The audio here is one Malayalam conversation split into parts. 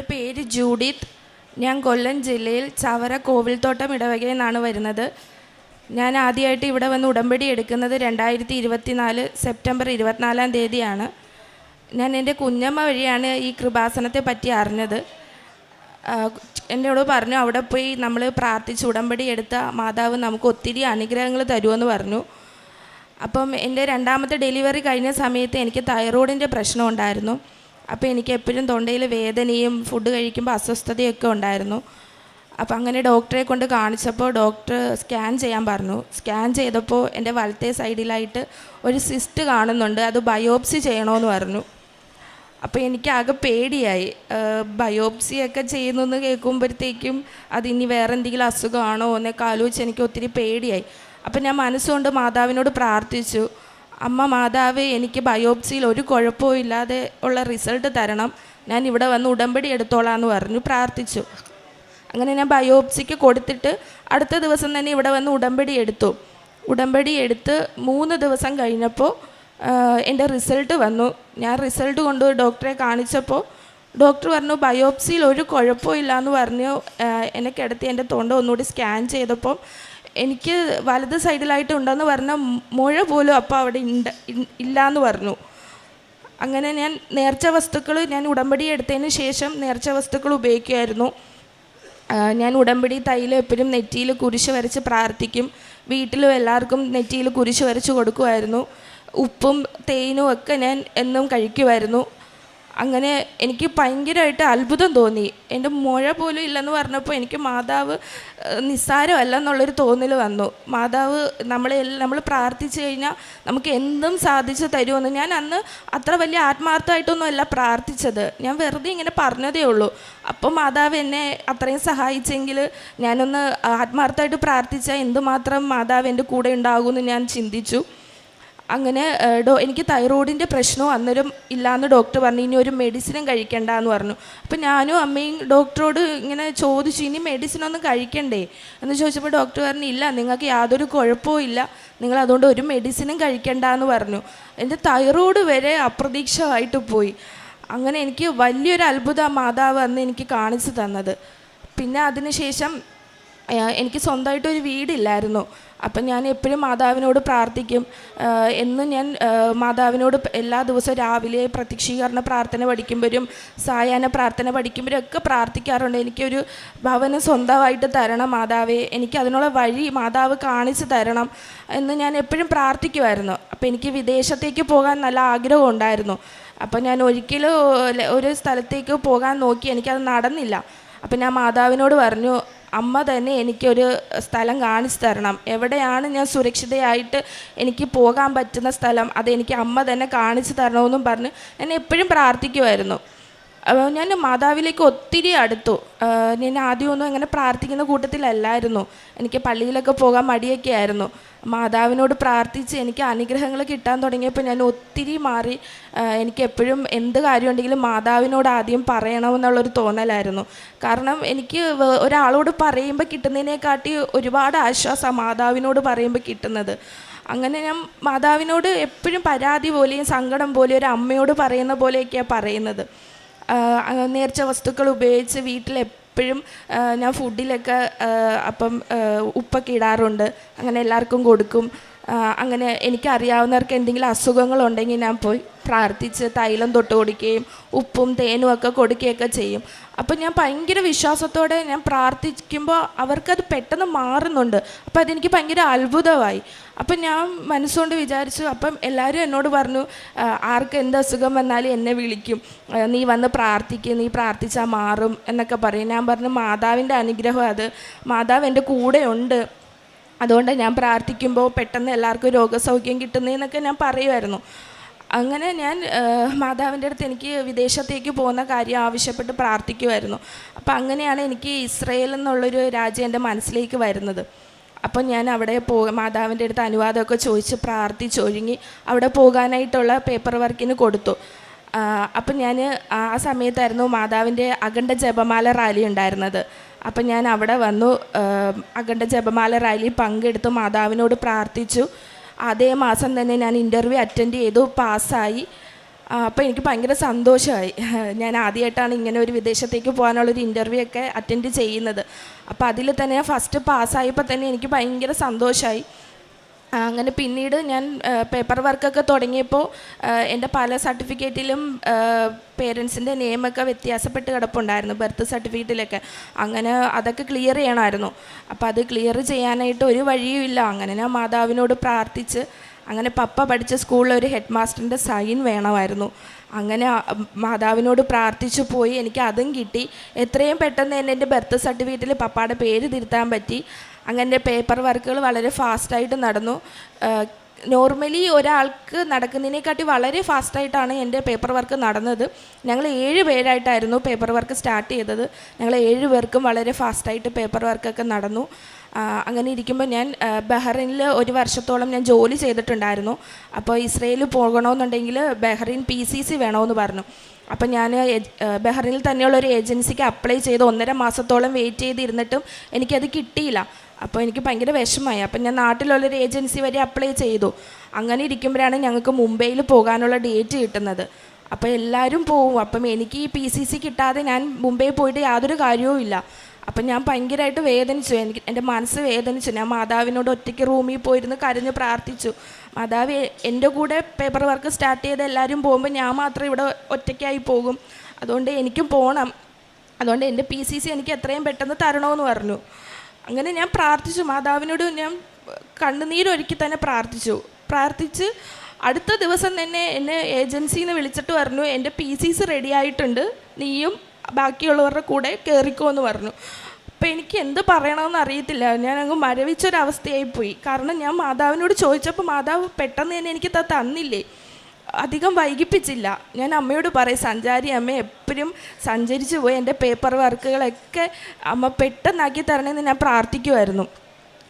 എൻ്റെ പേര് ജൂഡിത്ത്. ഞാൻ കൊല്ലം ജില്ലയിൽ ചവറ കോവിൽത്തോട്ടം ഇടവകയിൽ നിന്നാണ് വരുന്നത്. ഞാൻ ആദ്യമായിട്ട് ഇവിടെ വന്ന് ഉടമ്പടി എടുക്കുന്നത് 2024 സെപ്റ്റംബർ 24 ഞാൻ എൻ്റെ കുഞ്ഞമ്മ വഴിയാണ് ഈ കൃപാസനത്തെ പറ്റി അറിഞ്ഞത്. എന്നോട് പറഞ്ഞു അവിടെ പോയി നമ്മൾ പ്രാർത്ഥിച്ച് ഉടമ്പടി എടുത്ത മാതാവ് നമുക്ക് ഒത്തിരി അനുഗ്രഹങ്ങൾ തരുമെന്ന് പറഞ്ഞു. അപ്പം എൻ്റെ രണ്ടാമത്തെ ഡെലിവറി കഴിഞ്ഞ സമയത്ത് എനിക്ക് തൈറോയിഡിൻ്റെ പ്രശ്നം ഉണ്ടായിരുന്നു. അപ്പോൾ എനിക്ക് എപ്പോഴും തൊണ്ടയിൽ വേദനയും ഫുഡ് കഴിക്കുമ്പോൾ അസ്വസ്ഥതയൊക്കെ ഉണ്ടായിരുന്നു. അപ്പോൾ അങ്ങനെ ഡോക്ടറെ കൊണ്ട് കാണിച്ചപ്പോൾ ഡോക്ടർ സ്കാൻ ചെയ്യാൻ പറഞ്ഞു. സ്കാൻ ചെയ്തപ്പോൾ എൻ്റെ വലത്തെ സൈഡിലായിട്ട് ഒരു സിസ്റ്റ് കാണുന്നുണ്ട്, അത് ബയോപ്സി ചെയ്യണമെന്ന് പറഞ്ഞു. അപ്പോൾ എനിക്കാകെ പേടിയായി. ബയോപ്സിയൊക്കെ ചെയ്യുന്നെന്ന് കേൾക്കുമ്പോഴത്തേക്കും അതിനി വേറെ എന്തെങ്കിലും അസുഖമാണോ എന്നൊക്കെ ആലോചിച്ച് എനിക്ക് ഒത്തിരി പേടിയായി. അപ്പം ഞാൻ മനസ്സുകൊണ്ട് മാതാവിനോട് പ്രാർത്ഥിച്ചു, അമ്മ മാതാവ്, എനിക്ക് ബയോപ്സിയിൽ ഒരു കുഴപ്പവും ഇല്ലാതെ ഉള്ള റിസൾട്ട് തരണം, ഞാൻ ഇവിടെ വന്ന് ഉടമ്പടി എടുത്തോളാം എന്ന് പറഞ്ഞു പ്രാർത്ഥിച്ചു. അങ്ങനെ ഞാൻ ബയോപ്സിക്ക് കൊടുത്തിട്ട് അടുത്ത ദിവസം തന്നെ ഇവിടെ വന്ന് ഉടമ്പടി എടുത്തു. ഉടമ്പടി എടുത്ത് 3 ദിവസം കഴിഞ്ഞപ്പോൾ എൻ്റെ റിസൾട്ട് വന്നു. ഞാൻ റിസൾട്ട് കൊണ്ട് ഡോക്ടറെ കാണിച്ചപ്പോൾ ഡോക്ടർ പറഞ്ഞു ബയോപ്സിയിൽ ഒരു കുഴപ്പവും ഇല്ല എന്ന് പറഞ്ഞു. എന്നെ കിടത്തി എൻ്റെ തൊണ്ട ഒന്നുകൂടി സ്കാൻ ചെയ്തപ്പോൾ എനിക്ക് വലത് സൈഡിലായിട്ട് ഉണ്ടെന്ന് പറഞ്ഞ മുഴ പോലും അപ്പോൾ അവിടെ ഇല്ലയെന്ന് പറഞ്ഞു. അങ്ങനെ ഞാൻ നേർച്ച വസ്തുക്കൾ ഞാൻ ഉടമ്പടി എടുത്തതിന് ശേഷം നേർച്ച വസ്തുക്കൾ ഉപയോഗിക്കുമായിരുന്നു. ഞാൻ ഉടമ്പടി തൈലം എപ്പോഴും നെറ്റിയിൽ കുരിശ് വരച്ച് പ്രാർത്ഥിക്കും. വീട്ടിലും എല്ലാവർക്കും നെറ്റിയിൽ കുരിശ് വരച്ച് കൊടുക്കുമായിരുന്നു. ഉപ്പും തേനും ഒക്കെ ഞാൻ എന്നും കഴിക്കുമായിരുന്നു. അങ്ങനെ എനിക്ക് ഭയങ്കരമായിട്ട് അത്ഭുതം തോന്നി. എൻ്റെ മുഴ പോലും ഇല്ലെന്ന് പറഞ്ഞപ്പോൾ എനിക്ക് മാതാവ് നിസ്സാരമല്ല എന്നുള്ളൊരു തോന്നൽ വന്നു. മാതാവ് നമ്മൾ പ്രാർത്ഥിച്ചു കഴിഞ്ഞാൽ നമുക്ക് എന്തും സാധിച്ചു തരുമെന്ന്. ഞാൻ അന്ന് അത്ര വലിയ ആത്മാർത്ഥമായിട്ടൊന്നും അല്ല പ്രാർത്ഥിച്ചത്, ഞാൻ വെറുതെ ഇങ്ങനെ പറഞ്ഞതേ ഉള്ളൂ. അപ്പം മാതാവ് എന്നെ അത്രയും സഹായിച്ചെങ്കിൽ ഞാനൊന്ന് ആത്മാർത്ഥമായിട്ട് പ്രാർത്ഥിച്ചാൽ എന്തുമാത്രം മാതാവ് എൻ്റെ കൂടെ ഉണ്ടാകുമെന്ന് ഞാൻ ചിന്തിച്ചു. അങ്ങനെ എനിക്ക് തൈറോയിഡിൻ്റെ പ്രശ്നവും അന്നേരം ഇല്ലയെന്ന് ഡോക്ടർ പറഞ്ഞു. ഇനി ഒരു മെഡിസിനും കഴിക്കണ്ട എന്ന് പറഞ്ഞു. അപ്പം ഞാനും അമ്മയും ഡോക്ടറോട് ഇങ്ങനെ ചോദിച്ചു, ഇനി മെഡിസിനൊന്നും കഴിക്കണ്ടേ എന്ന് ചോദിച്ചപ്പോൾ ഡോക്ടർ പറഞ്ഞു, ഇല്ല, നിങ്ങൾക്ക് യാതൊരു കുഴപ്പവും ഇല്ല, നിങ്ങൾ അതുകൊണ്ട് ഒരു മെഡിസിനും കഴിക്കണ്ട എന്ന് പറഞ്ഞു. എൻ്റെ തൈറോയിഡ് വരെ അപ്രതീക്ഷിതമായിട്ട് പോയി. അങ്ങനെ എനിക്ക് വലിയൊരു അത്ഭുതം മാതാവ് അന്ന് എനിക്ക് കാണിച്ചു തന്നത്. പിന്നെ അതിനുശേഷം എനിക്ക് സ്വന്തമായിട്ടൊരു വീടില്ലായിരുന്നു. അപ്പം ഞാൻ എപ്പോഴും മാതാവിനോട് പ്രാർത്ഥിക്കും. എന്നും ഞാൻ മാതാവിനോട് എല്ലാ ദിവസവും രാവിലെ പ്രത്യക്ഷീകരണ പ്രാർത്ഥന പഠിക്കുമ്പോഴും സായാഹ്ന പ്രാർത്ഥന പഠിക്കുമ്പോഴും ഒക്കെ പ്രാർത്ഥിക്കാറുണ്ട്, എനിക്കൊരു ഭവനം സ്വന്തമായിട്ട് തരണം മാതാവേ, എനിക്ക് അതിനുള്ള വഴി മാതാവ് കാണിച്ചു തരണം എന്ന് ഞാൻ എപ്പോഴും പ്രാർത്ഥിക്കുമായിരുന്നു. അപ്പോൾ എനിക്ക് വിദേശത്തേക്ക് പോകാൻ നല്ല ആഗ്രഹം ഉണ്ടായിരുന്നു. അപ്പം ഞാൻ ഒരിക്കലും ഒരു സ്ഥലത്തേക്ക് പോകാൻ നോക്കി, എനിക്കത് നടന്നില്ല. അപ്പം ഞാൻ മാതാവിനോട് പറഞ്ഞു, അമ്മ തന്നെ എനിക്കൊരു സ്ഥലം കാണിച്ചു തരണം, എവിടെയാണ് ഞാൻ സുരക്ഷിതയായിട്ട് എനിക്ക് പോകാൻ പറ്റുന്ന സ്ഥലം, അതെനിക്ക് അമ്മ തന്നെ കാണിച്ചു തരണമെന്നും പറഞ്ഞ് ഞാൻ എപ്പോഴും പ്രാർത്ഥിക്കുമായിരുന്നു. ഞാൻ മാതാവിലേക്ക് ഒത്തിരി അടുത്തു. ഞാൻ ആദ്യമൊന്നും അങ്ങനെ പ്രാർത്ഥിക്കുന്ന കൂട്ടത്തിലല്ലായിരുന്നു. എനിക്ക് പള്ളിയിലൊക്കെ പോകാൻ മടിയൊക്കെ ആയിരുന്നു. മാതാവിനോട് പ്രാർത്ഥിച്ച് എനിക്ക് അനുഗ്രഹങ്ങൾ കിട്ടാൻ തുടങ്ങിയപ്പോൾ ഞാൻ ഒത്തിരി മാറി. എനിക്ക് എപ്പോഴും എന്ത് കാര്യമുണ്ടെങ്കിലും മാതാവിനോട് ആദ്യം പറയണമെന്നുള്ളൊരു തോന്നലായിരുന്നു. കാരണം എനിക്ക് ഒരാളോട് പറയുമ്പോൾ കിട്ടുന്നതിനെക്കാട്ടി ഒരുപാട് ആശ്വാസമാണ് മാതാവിനോട് പറയുമ്പോൾ കിട്ടുന്നത്. അങ്ങനെ ഞാൻ മാതാവിനോട് എപ്പോഴും പരാതി പോലെയും സങ്കടം പോലെയും ഒരു അമ്മയോട് പറയുന്ന പോലെയൊക്കെയാണ് പറയുന്നത്. നേർച്ച വസ്തുക്കൾ ഉപയോഗിച്ച് വീട്ടിലെപ്പോഴും ഞാൻ ഫുഡിലൊക്കെ അപ്പം ഉപ്പൊക്കെ ഇടാറുണ്ട്, അങ്ങനെ എല്ലാവർക്കും കൊടുക്കും. അങ്ങനെ എനിക്കറിയാവുന്നവർക്ക് എന്തെങ്കിലും അസുഖങ്ങളുണ്ടെങ്കിൽ ഞാൻ പോയി പ്രാർത്ഥിച്ച് തൈലം തൊട്ട് കൊടുക്കുകയും ഉപ്പും തേനും ഒക്കെ കൊടുക്കുകയൊക്കെ ചെയ്യും. അപ്പം ഞാൻ ഭയങ്കര വിശ്വാസത്തോടെ ഞാൻ പ്രാർത്ഥിക്കുമ്പോൾ അവർക്കത് പെട്ടെന്ന് മാറുന്നുണ്ട്. അപ്പം അതെനിക്ക് ഭയങ്കര അത്ഭുതമായി. അപ്പം ഞാൻ മനസ്സുകൊണ്ട് വിചാരിച്ചു, അപ്പം എല്ലാവരും എന്നോട് പറഞ്ഞു, ആർക്ക് എന്ത് അസുഖം വന്നാലും എന്നെ വിളിക്കും, നീ വന്ന് പ്രാർത്ഥിക്കും, നീ പ്രാർത്ഥിച്ചാൽ മാറും എന്നൊക്കെ പറയും. ഞാൻ പറഞ്ഞു, മാതാവിൻ്റെ അനുഗ്രഹം അത്, മാതാവ് എൻ്റെ കൂടെ ഉണ്ട്, അതുകൊണ്ട് ഞാൻ പ്രാർത്ഥിക്കുമ്പോൾ പെട്ടെന്ന് എല്ലാവർക്കും രോഗസൗഖ്യം കിട്ടുന്നതെന്നൊക്കെ ഞാൻ പറയുമായിരുന്നു. അങ്ങനെ ഞാൻ മാതാവിൻ്റെ അടുത്ത് എനിക്ക് വിദേശത്തേക്ക് പോകുന്ന കാര്യം ആവശ്യപ്പെട്ട് പ്രാർത്ഥിക്കുമായിരുന്നു. അപ്പം അങ്ങനെയാണ് എനിക്ക് ഇസ്രയേൽ എന്നുള്ളൊരു രാജ്യം എൻ്റെ മനസ്സിലേക്ക് വരുന്നത്. അപ്പം ഞാൻ അവിടെ മാതാവിൻ്റെ അടുത്ത് അനുവാദമൊക്കെ ചോദിച്ച് പ്രാർത്ഥിച്ചൊരുങ്ങി അവിടെ പോകാനായിട്ടുള്ള പേപ്പർ വർക്കിന് കൊടുത്തു. അപ്പം ഞാൻ ആ സമയത്തായിരുന്നു മാതാവിൻ്റെ അഖണ്ഡ ജപമാല റാലി ഉണ്ടായിരുന്നത്. അപ്പം ഞാൻ അവിടെ വന്നു അഖണ്ഡ ജപമാല റാലി പങ്കെടുത്തു, മാതാവിനോട് പ്രാർത്ഥിച്ചു. അതേ മാസം തന്നെ ഞാൻ ഇൻ്റർവ്യൂ അറ്റൻഡ് ചെയ്തു, പാസ്സായി. അപ്പോൾ എനിക്ക് ഭയങ്കര സന്തോഷമായി. ഞാൻ ആദ്യമായിട്ടാണ് ഇങ്ങനെ ഒരു വിദേശത്തേക്ക് പോകാനുള്ളൊരു ഇൻ്റർവ്യൂ ഒക്കെ അറ്റൻഡ് ചെയ്യുന്നത്. അപ്പോൾ അതിൽ തന്നെ ഞാൻ ഫസ്റ്റ് പാസ്സായപ്പോൾ തന്നെ എനിക്ക് ഭയങ്കര സന്തോഷമായി. അങ്ങനെ പിന്നീട് ഞാൻ പേപ്പർ വർക്കൊക്കെ തുടങ്ങിയപ്പോൾ എൻ്റെ പല സർട്ടിഫിക്കറ്റിലും പേരൻസിൻ്റെ നെയിമൊക്കെ വ്യത്യാസപ്പെട്ട് കിടപ്പുണ്ടായിരുന്നു, ബർത്ത് സർട്ടിഫിക്കറ്റിലൊക്കെ. അങ്ങനെ അതൊക്കെ ക്ലിയർ ചെയ്യണമായിരുന്നു. അപ്പോൾ അത് ക്ലിയർ ചെയ്യാനായിട്ട് ഒരു വഴിയും ഇല്ല. അങ്ങനെ ഞാൻ മാതാവിനോട് പ്രാർത്ഥിച്ച്, അങ്ങനെ പപ്പ പഠിച്ച സ്കൂളിൽ ഒരു ഹെഡ് മാസ്റ്ററിൻ്റെ സൈൻ വേണമായിരുന്നു. അങ്ങനെ മാതാവിനോട് പ്രാർത്ഥിച്ചു പോയി. എനിക്ക് അതും കിട്ടി. എത്രയും പെട്ടെന്ന് തന്നെ എൻ്റെ ബർത്ത് സർട്ടിഫിക്കറ്റിൽ പപ്പയുടെ പേര് തിരുത്താൻ പറ്റി. അങ്ങനെ പേപ്പർ വർക്കുകൾ വളരെ ഫാസ്റ്റായിട്ട് നടന്നു. നോർമലി ഒരാൾക്ക് നടക്കുന്നതിനെക്കാട്ടി വളരെ ഫാസ്റ്റായിട്ടാണ് എൻ്റെ പേപ്പർ വർക്ക് നടന്നത്. ഞങ്ങൾ 7 പേരായിട്ടായിരുന്നു പേപ്പർ വർക്ക് സ്റ്റാർട്ട് ചെയ്തത്. ഞങ്ങൾ 7 പേർക്കും വളരെ ഫാസ്റ്റായിട്ട് പേപ്പർ വർക്കൊക്കെ നടന്നു. അങ്ങനെ ഇരിക്കുമ്പോൾ ഞാൻ ബഹ്റൈനിൽ 1 വർഷത്തോളം ഞാൻ ജോലി ചെയ്തിട്ടുണ്ടായിരുന്നു. അപ്പോൾ ഇസ്രയേലിൽ പോകണമെന്നുണ്ടെങ്കിൽ ബഹ്റൈൻ PCC വേണമെന്ന് പറഞ്ഞു. അപ്പം ഞാൻ ബഹ്റൈനിൽ തന്നെയുള്ളൊരു ഏജൻസിക്ക് അപ്ലൈ ചെയ്ത് 1.5 മാസത്തോളം വെയിറ്റ് ചെയ്തിരുന്നിട്ടും എനിക്കത് കിട്ടിയില്ല. അപ്പോൾ എനിക്ക് ഭയങ്കര വിഷമമായി. അപ്പം ഞാൻ നാട്ടിലുള്ളൊരു ഏജൻസി വരെ അപ്ലൈ ചെയ്തു. അങ്ങനെ ഇരിക്കുമ്പോഴാണ് ഞങ്ങൾക്ക് മുംബൈയിൽ പോകാനുള്ള ഡേറ്റ് കിട്ടുന്നത്. അപ്പോൾ എല്ലാവരും പോവും. അപ്പം എനിക്ക് ഈ PCC കിട്ടാതെ ഞാൻ മുംബൈ പോയിട്ട് യാതൊരു കാര്യവും ഇല്ല. അപ്പം ഞാൻ ഭയങ്കരമായിട്ട് വേദനിച്ചു. എൻ്റെ മനസ്സ് വേദനിച്ചു. ഞാൻ മാതാവിനോട് ഒറ്റയ്ക്ക് റൂമിൽ പോയിരുന്ന് കരഞ്ഞ് പ്രാർത്ഥിച്ചു, മാതാവ് എൻ്റെ കൂടെ പേപ്പർ വർക്ക് സ്റ്റാർട്ട് ചെയ്ത് എല്ലാവരും പോകുമ്പോൾ ഞാൻ മാത്രം ഇവിടെ ഒറ്റയ്ക്കായി പോകും. അതുകൊണ്ട് എനിക്കും പോകണം. അതുകൊണ്ട് എൻ്റെ PCC എനിക്ക് എത്രയും പെട്ടെന്ന് തരണമെന്ന് പറഞ്ഞു. അങ്ങനെ ഞാൻ പ്രാർത്ഥിച്ചു. മാതാവിനോട് ഞാൻ കണ്ണുനീരൊരുക്കി തന്നെ പ്രാർത്ഥിച്ച് അടുത്ത ദിവസം തന്നെ എന്നെ ഏജൻസിയിൽ നിന്ന് വിളിച്ചിട്ട് പറഞ്ഞു, എൻ്റെ PCC റെഡി ആയിട്ടുണ്ട്, നീയും ബാക്കിയുള്ളവരുടെ കൂടെ കയറിക്കോ എന്ന് പറഞ്ഞു. അപ്പോൾ എനിക്ക് എന്ത് പറയണമെന്ന് അറിയത്തില്ല. ഞാൻ അങ്ങ് മരവിച്ചൊരവസ്ഥയായിപ്പോയി. കാരണം ഞാൻ മാതാവിനോട് ചോദിച്ചപ്പോൾ മാതാവ് പെട്ടെന്ന് തന്നെ എനിക്ക് തന്നില്ലേ, അധികം വൈകിപ്പിച്ചില്ല. ഞാൻ അമ്മയോട് പറയും, സഞ്ചാരി അമ്മ, എപ്പോഴും സഞ്ചരിച്ചു പോയി എൻ്റെ പേപ്പർ വർക്കുകളൊക്കെ അമ്മ പെട്ടെന്നാക്കി തരണമെന്ന് ഞാൻ പ്രാർത്ഥിക്കുമായിരുന്നു.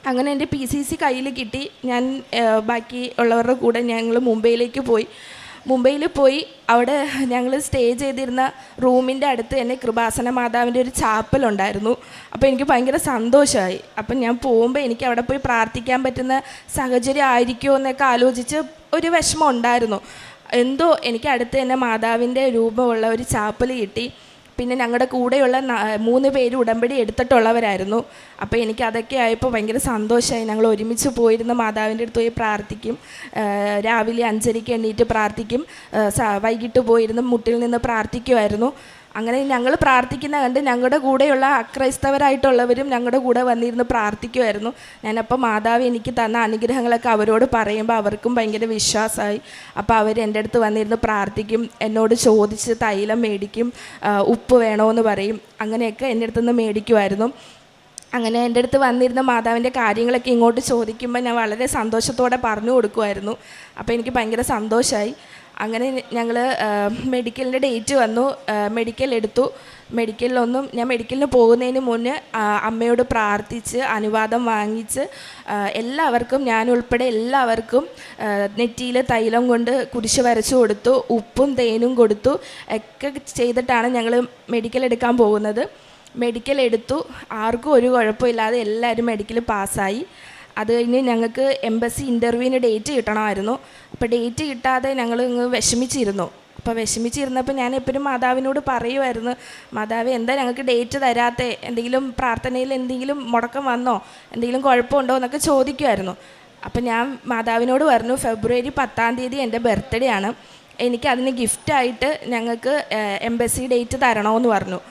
അങ്ങനെ എൻ്റെ PCC കയ്യിൽ കിട്ടി. ഞാൻ ബാക്കി ഉള്ളവരുടെ കൂടെ ഞങ്ങൾ മുംബൈയിൽ പോയി അവിടെ ഞങ്ങൾ സ്റ്റേ ചെയ്തിരുന്ന റൂമിൻ്റെ അടുത്ത് തന്നെ കൃപാസന മാതാവിൻ്റെ ഒരു ചാപ്പലുണ്ടായിരുന്നു. അപ്പോൾ എനിക്ക് ഭയങ്കര സന്തോഷമായി. അപ്പം ഞാൻ പോകുമ്പോൾ എനിക്ക് അവിടെ പോയി പ്രാർത്ഥിക്കാൻ പറ്റുന്ന സാഹചര്യം ആയിരിക്കുമോ എന്നൊക്കെ ആലോചിച്ച് ഒരു വിഷമം ഉണ്ടായിരുന്നു. എന്തോ എനിക്ക് അടുത്ത് തന്നെ മാതാവിൻ്റെ രൂപമുള്ള ഒരു ചാപ്പൽ കിട്ടി. പിന്നെ ഞങ്ങളുടെ കൂടെയുള്ള 3 പേര് ഉടമ്പടി എടുത്തിട്ടുള്ളവരായിരുന്നു. അപ്പോൾ എനിക്ക് അതൊക്കെ ആയപ്പോൾ ഭയങ്കര സന്തോഷമായി. ഞങ്ങൾ ഒരുമിച്ച് പോയിരുന്ന മാതാവിൻ്റെ അടുത്ത് പോയി പ്രാർത്ഥിക്കും. രാവിലെ 5:30 എണീറ്റ് പ്രാർത്ഥിക്കും. വൈകിട്ട് പോയിരുന്ന് മുട്ടിൽ നിന്ന് പ്രാർത്ഥിക്കുമായിരുന്നു. അങ്ങനെ ഞങ്ങൾ പ്രാർത്ഥിക്കുന്ന കണ്ട് ഞങ്ങളുടെ കൂടെയുള്ള അക്രൈസ്തവരായിട്ടുള്ളവരും ഞങ്ങളുടെ കൂടെ വന്നിരുന്ന് പ്രാർത്ഥിക്കുമായിരുന്നു. ഞാനപ്പോൾ മാതാവ് എനിക്ക് തന്ന അനുഗ്രഹങ്ങളൊക്കെ അവരോട് പറയുമ്പോൾ അവർക്കും ഭയങ്കര വിശ്വാസമായി. അപ്പോൾ അവർ എൻ്റെ അടുത്ത് വന്നിരുന്ന് പ്രാർത്ഥിക്കും, എന്നോട് ചോദിച്ച് തൈലം മേടിക്കും, ഉപ്പ് വേണമെന്ന് പറയും. അങ്ങനെയൊക്കെ എൻ്റെ അടുത്തുനിന്ന് മേടിക്കുമായിരുന്നു. അങ്ങനെ എൻ്റെ അടുത്ത് വന്നിരുന്ന മാതാവിൻ്റെ കാര്യങ്ങളൊക്കെ ഇങ്ങോട്ട് ചോദിക്കുമ്പോൾ ഞാൻ വളരെ സന്തോഷത്തോടെ പറഞ്ഞു കൊടുക്കുമായിരുന്നു. അപ്പോൾ എനിക്ക് ഭയങ്കര സന്തോഷമായി. അങ്ങനെ ഞങ്ങൾ മെഡിക്കലിൻ്റെ ഡേറ്റ് വന്നു, മെഡിക്കൽ എടുത്തു. ഞാൻ മെഡിക്കലിന് പോകുന്നതിന് മുന്നേ അമ്മയോട് പ്രാർത്ഥിച്ച് അനുവാദം വാങ്ങിച്ച് എല്ലാവർക്കും, ഞാനുൾപ്പെടെ എല്ലാവർക്കും നെറ്റിയിൽ തൈലം കൊണ്ട് കുരിശ് വരച്ചു കൊടുത്തു, ഉപ്പും തേനും കൊടുത്തു ഒക്കെ ചെയ്തിട്ടാണ് ഞങ്ങൾ മെഡിക്കൽ എടുക്കാൻ പോകുന്നത്. മെഡിക്കൽ എടുത്തു. ആർക്കും ഒരു കുഴപ്പമില്ലാതെ എല്ലാവരും മെഡിക്കൽ പാസ്സായി. അത് കഴിഞ്ഞ് ഞങ്ങൾക്ക് എംബസി ഇൻ്റർവ്യൂവിന് ഡേറ്റ് കിട്ടണമായിരുന്നു. അപ്പോൾ ഡേറ്റ് കിട്ടാതെ ഞങ്ങൾ ഇങ്ങ് വിഷമിച്ചിരുന്നു. അപ്പോൾ വിഷമിച്ചിരുന്നപ്പോൾ ഞാൻ എപ്പോഴും മാതാവിനോട് പറയുമായിരുന്നു, മാതാവ് എന്താ ഞങ്ങൾക്ക് ഡേറ്റ് തരാത്തെ, എന്തെങ്കിലും പ്രാർത്ഥനയിൽ എന്തെങ്കിലും മുടക്കം വന്നോ, എന്തെങ്കിലും കുഴപ്പമുണ്ടോ എന്നൊക്കെ ചോദിക്കുമായിരുന്നു. അപ്പം ഞാൻ മാതാവിനോട് പറഞ്ഞു, ഫെബ്രുവരി 10-ാം തീയതി എൻ്റെ ബർത്ത്ഡേ ആണ്, എനിക്കതിന് ഗിഫ്റ്റായിട്ട് ഞങ്ങൾക്ക് എംബസി ഡേറ്റ് തരണമെന്ന് പറഞ്ഞു.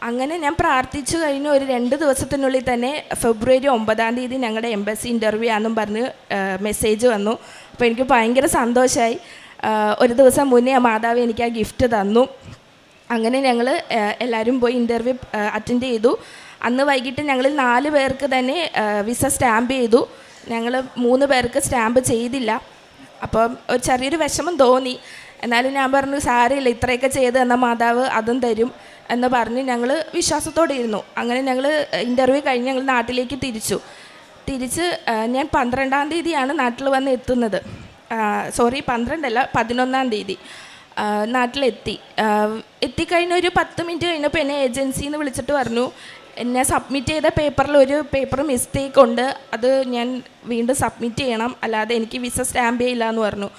അങ്ങനെ ഞാൻ പ്രാർത്ഥിച്ചു കഴിഞ്ഞ് ഒരു 2 ദിവസത്തിനുള്ളിൽ തന്നെ ഫെബ്രുവരി 9-ാം തീയതി ഞങ്ങളുടെ എംബസി ഇൻ്റർവ്യൂ ആണെന്നും പറഞ്ഞ് മെസ്സേജ് വന്നു. അപ്പോൾ എനിക്ക് ഭയങ്കര സന്തോഷമായി. ഒരു ദിവസം മുന്നേ മാതാവ് എനിക്ക് ആ ഗിഫ്റ്റ് തന്നു. അങ്ങനെ ഞങ്ങൾ എല്ലാവരും പോയി ഇൻ്റർവ്യൂ അറ്റൻഡ് ചെയ്തു. അന്ന് വൈകിട്ട് ഞങ്ങളിൽ 4 പേർക്ക് തന്നെ വിസ സ്റ്റാമ്പ് ചെയ്തു. ഞങ്ങൾ 3 പേർക്ക് സ്റ്റാമ്പ് ചെയ്തില്ല. അപ്പം ഒരു ചെറിയൊരു വിഷമം തോന്നി. എന്നാലും ഞാൻ പറഞ്ഞു, സാരമില്ല, ഇത്രയൊക്കെ ചെയ്ത് തന്ന മാതാവ് അതും തരും എന്ന് പറഞ്ഞ് ഞങ്ങൾ വിശ്വാസത്തോടെ ഇരുന്നു. അങ്ങനെ ഞങ്ങൾ ഇൻ്റർവ്യൂ കഴിഞ്ഞ് ഞങ്ങൾ നാട്ടിലേക്ക് തിരിച്ച് ഞാൻ 12-ാം തീയതിയാണ് നാട്ടിൽ വന്ന് എത്തുന്നത്. 12 അല്ല, 11-ാം തീയതി എത്തിക്കഴിഞ്ഞ ഒരു 10 മിനിറ്റ് കഴിഞ്ഞപ്പോൾ എന്നെ ഏജൻസിയിൽ നിന്ന് വിളിച്ചിട്ട് പറഞ്ഞു, എന്നെ സബ്മിറ്റ് ചെയ്ത പേപ്പറിൽ ഒരു പേപ്പർ മിസ്റ്റേക്ക് ഉണ്ട്, അത് ഞാൻ വീണ്ടും സബ്മിറ്റ് ചെയ്യണം, അല്ലാതെ എനിക്ക് വിസ സ്റ്റാമ്പ് ചെയ്യില്ല എന്ന് പറഞ്ഞു.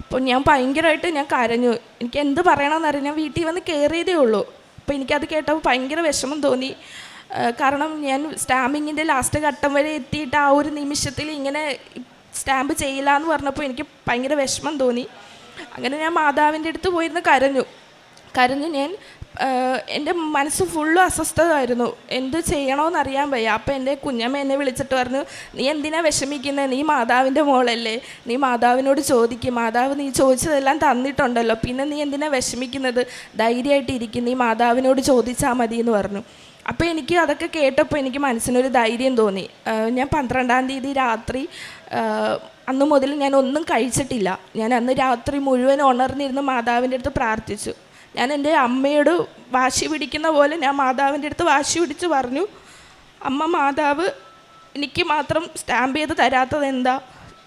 അപ്പോൾ ഞാൻ ഭയങ്കരമായിട്ട് ഞാൻ കരഞ്ഞു. എനിക്ക് എന്ത് പറയണമെന്നറിയാം. ഞാൻ വീട്ടിൽ വന്ന് കയറിയതേ ഉള്ളൂ. അപ്പോൾ എനിക്കത് കേട്ടപ്പോൾ ഭയങ്കര വിഷമം തോന്നി. കാരണം ഞാൻ സ്റ്റാമ്പിങ്ങിൻ്റെ ലാസ്റ്റ് ഘട്ടം വരെ എത്തിയിട്ട് ആ ഒരു നിമിഷത്തിൽ ഇങ്ങനെ സ്റ്റാമ്പ് ചെയ്യില്ല എന്ന് പറഞ്ഞപ്പോൾ എനിക്ക് ഭയങ്കര വിഷമം തോന്നി. അങ്ങനെ ഞാൻ മാതാവിൻ്റെ അടുത്ത് പോയിരുന്ന് കരഞ്ഞു ഞാൻ. എൻ്റെ മനസ്സ് ഫുള്ളും അസ്വസ്ഥമായിരുന്നു. എന്ത് ചെയ്യണമെന്നറിയാൻ വയ്യ. അപ്പോൾ എൻ്റെ കുഞ്ഞമ്മ എന്നെ വിളിച്ചിട്ട് പറഞ്ഞു, നീ എന്തിനാ വിഷമിക്കുന്നത്? നീ മാതാവിൻ്റെ മോളല്ലേ, നീ മാതാവിനോട് ചോദിക്കും, മാതാവ് നീ ചോദിച്ചതെല്ലാം തന്നിട്ടുണ്ടല്ലോ, പിന്നെ നീ എന്തിനാ വിഷമിക്കുന്നത്? ധൈര്യമായിട്ടിരിക്കും, നീ മാതാവിനോട് ചോദിച്ചാൽ മതി എന്ന് പറഞ്ഞു. അപ്പോൾ എനിക്ക് അതൊക്കെ കേട്ടപ്പോൾ എനിക്ക് മനസ്സിനൊരു ധൈര്യം തോന്നി. ഞാൻ 12-ാം തീയതി രാത്രി, അന്ന് മുതൽ ഞാൻ ഒന്നും കഴിച്ചിട്ടില്ല. ഞാൻ അന്ന് രാത്രി മുഴുവൻ ഉണർന്നിരുന്ന് മാതാവിൻ്റെ അടുത്ത് പ്രാർത്ഥിച്ചു. ഞാൻ എൻ്റെ അമ്മയോട് വാശി പിടിക്കുന്ന പോലെ ഞാൻ മാതാവിൻ്റെ അടുത്ത് വാശി പിടിച്ച് പറഞ്ഞു, അമ്മ, മാതാവ് എനിക്ക് മാത്രം സ്റ്റാമ്പ് ചെയ്ത് തരാത്തത് എന്താ?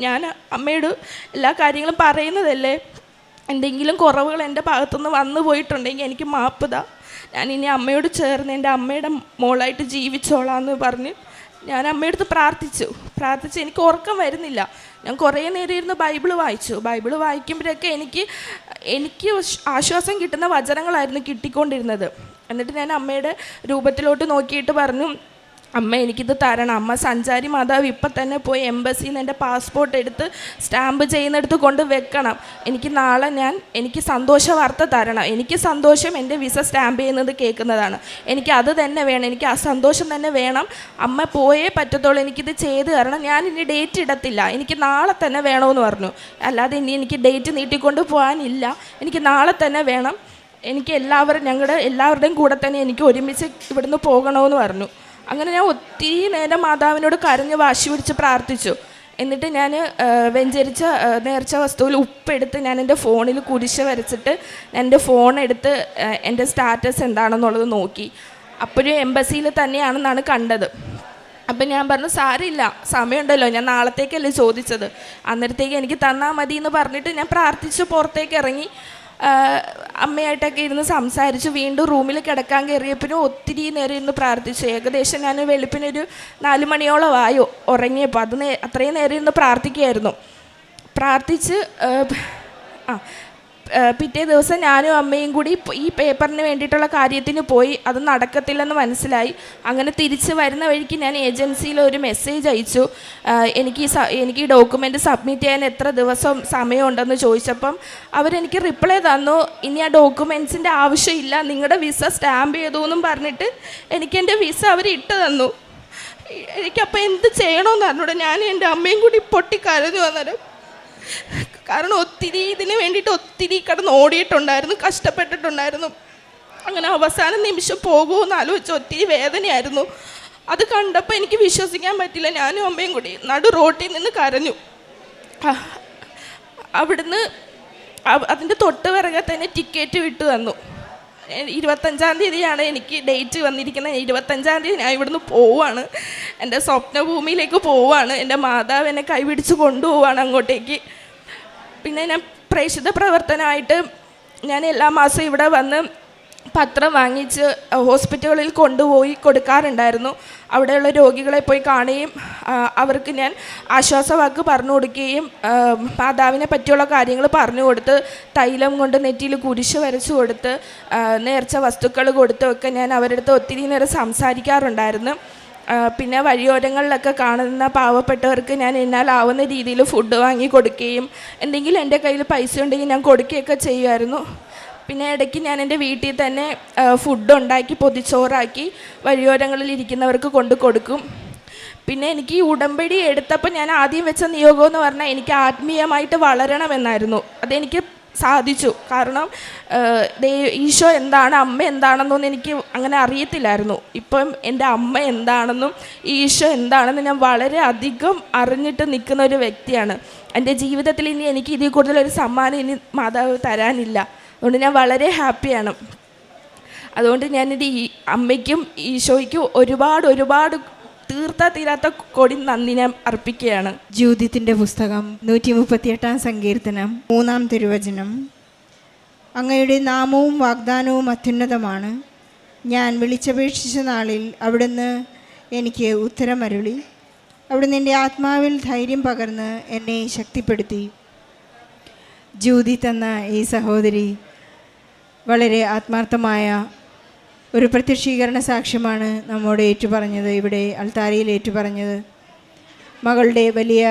ഞാൻ അമ്മയോട് എല്ലാ കാര്യങ്ങളും പറയുന്നതല്ലേ. എന്തെങ്കിലും കുറവുകൾ എൻ്റെ ഭാഗത്തുനിന്ന് വന്നു പോയിട്ടുണ്ടെങ്കിൽ എനിക്ക് മാപ്പ് താ. ഞാൻ ഇനി അമ്മയോട് ചേർന്ന് എൻ്റെ അമ്മയുടെ മോളായിട്ട് ജീവിച്ചോളാമെന്ന് പറഞ്ഞ് ഞാൻ അമ്മയടുത്ത് പ്രാർത്ഥിച്ച് എനിക്ക് ഉറക്കം വരുന്നില്ല. ഞാൻ കുറേ നേരം ഇരുന്ന് ബൈബിള് വായിക്കുമ്പോഴൊക്കെ എനിക്ക് ആശ്വാസം കിട്ടുന്ന വചനങ്ങളായിരുന്നു കിട്ടിക്കൊണ്ടിരുന്നത്. എന്നിട്ട് ഞാൻ അമ്മയുടെ രൂപത്തിലോട്ട് നോക്കിയിട്ട് പറഞ്ഞു, അമ്മ എനിക്കിത് തരണം. അമ്മ സഞ്ചാരി മാതാവ് ഇപ്പം തന്നെ പോയി എംബസിയിൽ നിന്ന് എൻ്റെ പാസ്പോർട്ട് എടുത്ത് സ്റ്റാമ്പ് ചെയ്യുന്നിടത്ത് കൊണ്ട് വെക്കണം. എനിക്ക് നാളെ എനിക്ക് സന്തോഷ വാർത്ത തരണം. എനിക്ക് സന്തോഷം എൻ്റെ വിസ സ്റ്റാമ്പ് ചെയ്യുന്നത് കേൾക്കുന്നതാണ്. എനിക്ക് അത് തന്നെ വേണം, എനിക്ക് ആ സന്തോഷം തന്നെ വേണം. അമ്മ പോയേ പറ്റത്തുള്ളൂ, എനിക്കിത് ചെയ്ത് തരണം. ഞാൻ ഇനി ഡേറ്റ് ഇടത്തില്ല, എനിക്ക് നാളെ തന്നെ വേണമെന്ന് പറഞ്ഞു. അല്ലാതെ ഇനി എനിക്ക് ഡേറ്റ് നീട്ടിക്കൊണ്ട് പോകാനില്ല, എനിക്ക് നാളെ തന്നെ വേണം. എനിക്ക് ഞങ്ങളുടെ എല്ലാവരുടെയും കൂടെ തന്നെ എനിക്ക് ഒരുമിച്ച് ഇവിടുന്ന് പോകണമെന്ന് പറഞ്ഞു. അങ്ങനെ ഞാൻ ഒത്തിരി നേരം മാതാവിനോട് കരഞ്ഞ് വാശി പിടിച്ച് പ്രാർത്ഥിച്ചു. എന്നിട്ട് ഞാൻ വെഞ്ചരിച്ച നേർച്ച വസ്തുവിൽ ഉപ്പെടുത്ത് ഞാൻ എൻ്റെ ഫോണിൽ കുരിശ് വരച്ചിട്ട് എൻ്റെ ഫോണെടുത്ത് എൻ്റെ സ്റ്റാറ്റസ് എന്താണെന്നുള്ളത് നോക്കി. അപ്പോഴും എംബസിയിൽ തന്നെയാണെന്നാണ് കണ്ടത്. അപ്പം ഞാൻ പറഞ്ഞു, സാരമില്ല, സമയമുണ്ടല്ലോ, ഞാൻ നാളത്തേക്കല്ലേ ചോദിച്ചത്, അന്നേരത്തേക്ക് എനിക്ക് തന്നാൽ മതി എന്ന് പറഞ്ഞിട്ട് ഞാൻ പ്രാർത്ഥിച്ച് പുറത്തേക്ക് ഇറങ്ങി. അമ്മയായിട്ടൊക്കെ ഇരുന്ന് സംസാരിച്ചു. വീണ്ടും റൂമിൽ കിടക്കാൻ കയറിയപ്പോഴും ഒത്തിരി നേരം ഇരുന്ന് പ്രാർത്ഥിച്ചു. ഏകദേശം ഞാൻ വെളുപ്പിനൊരു 4 മണിയോളമായി ഉറങ്ങിയപ്പോൾ. അത്രയും നേരം ഇരുന്ന് പ്രാർത്ഥിച്ച് പിറ്റേ ദിവസം ഞാനും അമ്മയും കൂടി ഈ പേപ്പറിന് വേണ്ടിയിട്ടുള്ള കാര്യത്തിന് പോയി. അത് നടക്കത്തില്ലെന്ന് മനസ്സിലായി. അങ്ങനെ തിരിച്ച് വരുന്ന വഴിക്ക് ഞാൻ ഏജൻസിയിൽ ഒരു മെസ്സേജ് അയച്ചു. എനിക്ക് ഈ ഡോക്യുമെൻ്റ് സബ്മിറ്റ് ചെയ്യാൻ എത്ര ദിവസം സമയമുണ്ടെന്ന് ചോദിച്ചപ്പം അവരെനിക്ക് റിപ്ലൈ തന്നു, ഇനി ആ ഡോക്യുമെൻറ്റ്സിൻ്റെ ആവശ്യമില്ല, നിങ്ങളുടെ വിസ സ്റ്റാമ്പ് ചെയ്തു എന്നും പറഞ്ഞിട്ട് എനിക്കെൻ്റെ വിസ അവർ ഇട്ട് തന്നു. എനിക്കപ്പോൾ എന്ത് ചെയ്യണമെന്ന് അറിഞ്ഞൂടെ. ഞാൻ എൻ്റെ അമ്മയും കൂടി പൊട്ടിക്കരഞ്ഞു അന്നേരം. കാരണം ഇതിന് വേണ്ടിയിട്ട് ഒത്തിരി കിടന്ന് ഓടിയിട്ടുണ്ടായിരുന്നു, കഷ്ടപ്പെട്ടിട്ടുണ്ടായിരുന്നു. അങ്ങനെ അവസാന നിമിഷം പോകുമെന്ന് ആലോചിച്ച് ഒത്തിരി വേദനയായിരുന്നു. അത് കണ്ടപ്പോൾ എനിക്ക് വിശ്വസിക്കാൻ പറ്റില്ല. ഞാനും അമ്മയും കൂടി റോട്ടിൽ നിന്ന് കരഞ്ഞു. അവിടുന്ന് അതിൻ്റെ തൊട്ട് പിറകെ തന്നെ ടിക്കറ്റ് വിട്ടു തന്നു. 25-ാം തീയതിയാണ് എനിക്ക് ഡേറ്റ് വന്നിരിക്കുന്നത്. 25-ാം തീയതി ഞാൻ ഇവിടുന്ന് പോവുകയാണ്, എൻ്റെ സ്വപ്നഭൂമിയിലേക്ക് പോവുകയാണ്. എൻ്റെ മാതാവ് എന്നെ കൈപിടിച്ച് കൊണ്ടുപോവുകയാണ് അങ്ങോട്ടേക്ക്. പിന്നെ ഞാൻ പ്രേക്ഷിത പ്രവർത്തനമായിട്ട് ഞാൻ എല്ലാ മാസവും ഇവിടെ വന്ന് പത്രം വാങ്ങിച്ച് ഹോസ്പിറ്റലുകളിൽ കൊണ്ടുപോയി കൊടുക്കാറുണ്ടായിരുന്നു. അവിടെയുള്ള രോഗികളെ പോയി കാണുകയും അവർക്ക് ഞാൻ ആശ്വാസവാക്ക് പറഞ്ഞു കൊടുക്കുകയും മാതാവിനെ പറ്റിയുള്ള കാര്യങ്ങൾ പറഞ്ഞു കൊടുത്ത്, തൈലം കൊണ്ട് നെറ്റിയിൽ കുരിശ് വരച്ചു കൊടുത്ത്, നേർച്ച വസ്തുക്കൾ കൊടുത്തൊക്കെ ഞാൻ അവരുടെ അടുത്ത് ഒത്തിരി നേരം സംസാരിക്കാറുണ്ടായിരുന്നു. പിന്നെ വഴിയോരങ്ങളിലൊക്കെ കാണുന്ന പാവപ്പെട്ടവർക്ക് ഞാൻ എന്നാലാവുന്ന രീതിയിൽ ഫുഡ് വാങ്ങി കൊടുക്കുകയും എന്തെങ്കിലും എൻ്റെ കയ്യിൽ പൈസ ഉണ്ടെങ്കിൽ ഞാൻ കൊടുക്കുകയൊക്കെ ചെയ്യുമായിരുന്നു. പിന്നെ ഇടയ്ക്ക് ഞാൻ എൻ്റെ വീട്ടിൽ തന്നെ ഫുഡ് ഉണ്ടാക്കി പൊതിച്ചോറാക്കി വഴിയോരങ്ങളിൽ ഇരിക്കുന്നവർക്ക് കൊണ്ട് കൊടുക്കും. പിന്നെ എനിക്ക് ഈ ഉടമ്പടി എടുത്തപ്പോൾ ഞാൻ ആദ്യം വെച്ച നിയോഗം എന്ന് പറഞ്ഞാൽ എനിക്ക് ആത്മീയമായിട്ട് വളരണമെന്നായിരുന്നു. അതെനിക്ക് സാധിച്ചു. കാരണം ഈശോ എന്താണ്, അമ്മ എന്താണെന്നൊന്നും എനിക്ക് അങ്ങനെ അറിയത്തില്ലായിരുന്നു. ഇപ്പം എൻ്റെ അമ്മ എന്താണെന്നും ഈശോ എന്താണെന്നും ഞാൻ വളരെ അധികം അറിഞ്ഞിട്ട് നിൽക്കുന്ന ഒരു വ്യക്തിയാണ്. എൻ്റെ ജീവിതത്തിൽ ഇനി എനിക്ക് ഇതിൽ കൂടുതലൊരു സമ്മാനം ഇനി മാതാവ് തരാനില്ല. അതുകൊണ്ട് ഞാൻ വളരെ ഹാപ്പിയാണ്. അതുകൊണ്ട് ഞാനിത് അമ്മയ്ക്കും ഈശോയ്ക്കും ഒരുപാട് തീരാത്ത കൊടി നന്ദി ഞാൻ അർപ്പിക്കുകയാണ്. ജ്യോതിത്തിൻ്റെ പുസ്തകം 138-ാം സങ്കീർത്തനം 3-ാം തിരുവചനം. അങ്ങയുടെ നാമവും വാഗ്ദാനവും അത്യുന്നതമാണ്. ഞാൻ വിളിച്ചപേക്ഷിച്ച നാളിൽ അവിടുന്ന് എനിക്ക് ഉത്തരമരുളി. അവിടുന്ന് എൻ്റെ ആത്മാവിൽ ധൈര്യം പകർന്ന് എന്നെ ശക്തിപ്പെടുത്തി. ജൂദിത്ത് എന്ന ഈ സഹോദരി വളരെ ആത്മാർത്ഥമായ ഒരു പ്രത്യക്ഷീകരണ സാക്ഷ്യമാണ് നമ്മോട് ഏറ്റുപറഞ്ഞത്, ഇവിടെ അൾത്താരയിൽ ഏറ്റുപറഞ്ഞത്. മകളുടെ വലിയ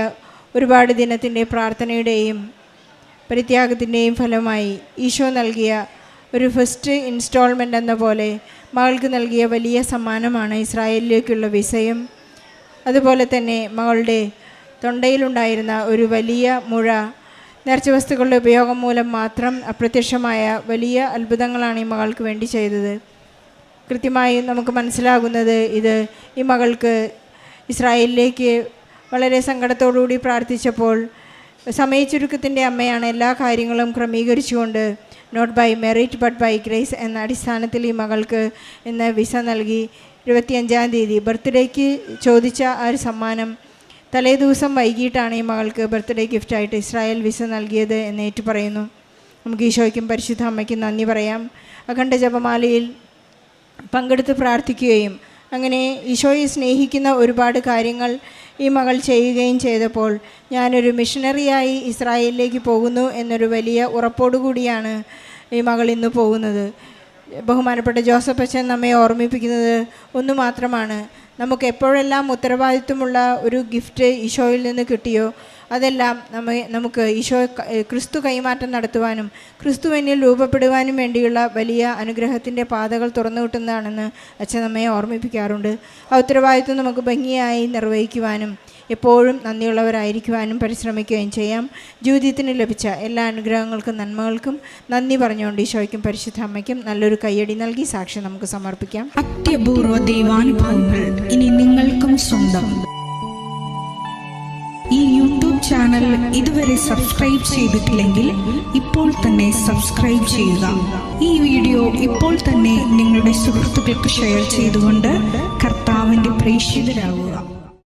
ഒരുപാട് ദിനത്തിൻ്റെ പ്രാർത്ഥനയുടെയും പരിത്യാഗത്തിൻ്റെയും ഫലമായി ഈശോ നൽകിയ ഒരു ഫസ്റ്റ് ഇൻസ്റ്റാൾമെൻ്റ് എന്ന പോലെ മകൾക്ക് നൽകിയ വലിയ സമ്മാനമാണ് ഇസ്രായേലിലേക്കുള്ള വിസയും. അതുപോലെ തന്നെ മകളുടെ തൊണ്ടയിലുണ്ടായിരുന്ന ഒരു വലിയ മുഴ നേർച്ച വസ്തുക്കളുടെ ഉപയോഗം മൂലം മാത്രം അപ്രത്യക്ഷമായ വലിയ അത്ഭുതങ്ങളാണ് ഈ മകൾക്ക് വേണ്ടി ചെയ്തത്. കൃത്യമായി നമുക്ക് മനസ്സിലാകുന്നത് ഇത് ഈ മകൾക്ക് ഇസ്രായേലിലേക്ക് വളരെ സങ്കടത്തോടുകൂടി പ്രാർത്ഥിച്ചപ്പോൾ സമയച്ചുരുക്കത്തിൻ്റെ അമ്മയാണ് എല്ലാ കാര്യങ്ങളും ക്രമീകരിച്ചുകൊണ്ട് not by merit but by grace എന്ന അടിസ്ഥാനത്തിൽ ഈ മകൾക്ക് ഇന്ന് വിസ നൽകി. 25-ാം തീയതി ബർത്ത്ഡേക്ക് ചോദിച്ച ആ ഒരു സമ്മാനം തലേ ദിവസം വൈകിട്ടാണ് ഈ മകൾക്ക് ബർത്ത്ഡേ ഗിഫ്റ്റായിട്ട് ഇസ്രായേൽ വിസ നൽകിയത് എന്ന് ഏറ്റു പറയുന്നു. നമുക്ക് ഈശോയ്ക്കും പരിശുദ്ധ അമ്മയ്ക്കും നന്ദി പറയാം. അഖണ്ഡ ജപമാലയിൽ പങ്കെടുത്ത് പ്രാർത്ഥിക്കുകയും അങ്ങനെ ഈശോയെ സ്നേഹിക്കുന്ന ഒരുപാട് കാര്യങ്ങൾ ഈ മകൾ ചെയ്യുകയും ചെയ്തപ്പോൾ ഞാനൊരു മിഷണറിയായി ഇസ്രായേലിലേക്ക് പോകുന്നു എന്നൊരു വലിയ ഉറപ്പോടുകൂടിയാണ് ഈ മകൾ ഇന്ന് പോകുന്നത്. ബഹുമാനപ്പെട്ട ജോസഫ് അച്ഛൻ നമ്മെ ഓർമ്മിപ്പിക്കുന്നത് ഒന്നു മാത്രമാണ്, നമുക്ക് എപ്പോഴെല്ലാം ഉത്തരവാദിത്വമുള്ള ഒരു ഗിഫ്റ്റ് ഈശോയിൽ നിന്ന് കിട്ടിയോ അതെല്ലാം നമുക്ക് ഈശോ ക്രിസ്തു കൈമാറ്റം നടത്തുവാനും ക്രിസ്തുവിനിൽ രൂപപ്പെടുവാനും വേണ്ടിയുള്ള വലിയ അനുഗ്രഹത്തിൻ്റെ പാതകൾ തുറന്നു കിട്ടുന്നതാണെന്ന് അച്ഛൻ നമ്മെ ഓർമ്മിപ്പിക്കാറുണ്ട്. ആ ഉത്തരവാദിത്വം നമുക്ക് ഭംഗിയായി നിർവഹിക്കുവാനും എപ്പോഴും നന്ദിയുള്ളവരായിരിക്കുവാനും പരിശ്രമിക്കുകയും ചെയ്യാം. ജൂദിത്തിന് ലഭിച്ച എല്ലാ അനുഗ്രഹങ്ങൾക്കും നന്മകൾക്കും നന്ദി പറഞ്ഞുകൊണ്ട് ഈശോയ്ക്കും പരിശുദ്ധ അമ്മയ്ക്കും നല്ലൊരു കയ്യടി നൽകി സാക്ഷ്യം നമുക്ക് സമർപ്പിക്കാം. അത്യപൂർവ ദൈവാനുഭവങ്ങൾ ഇനി നിങ്ങൾക്കും സ്വന്തം. ഈ യൂട്യൂബ് ചാനൽ ഇതുവരെ സബ്സ്ക്രൈബ് ചെയ്തിട്ടില്ലെങ്കിൽ ഇപ്പോൾ തന്നെ സബ്സ്ക്രൈബ് ചെയ്യുക. ഈ വീഡിയോ ഇപ്പോൾ തന്നെ നിങ്ങളുടെ സുഹൃത്തുക്കൾക്ക് ഷെയർ ചെയ്തുകൊണ്ട് കർത്താവിൻ്റെ പ്രേക്ഷിതരാകുക.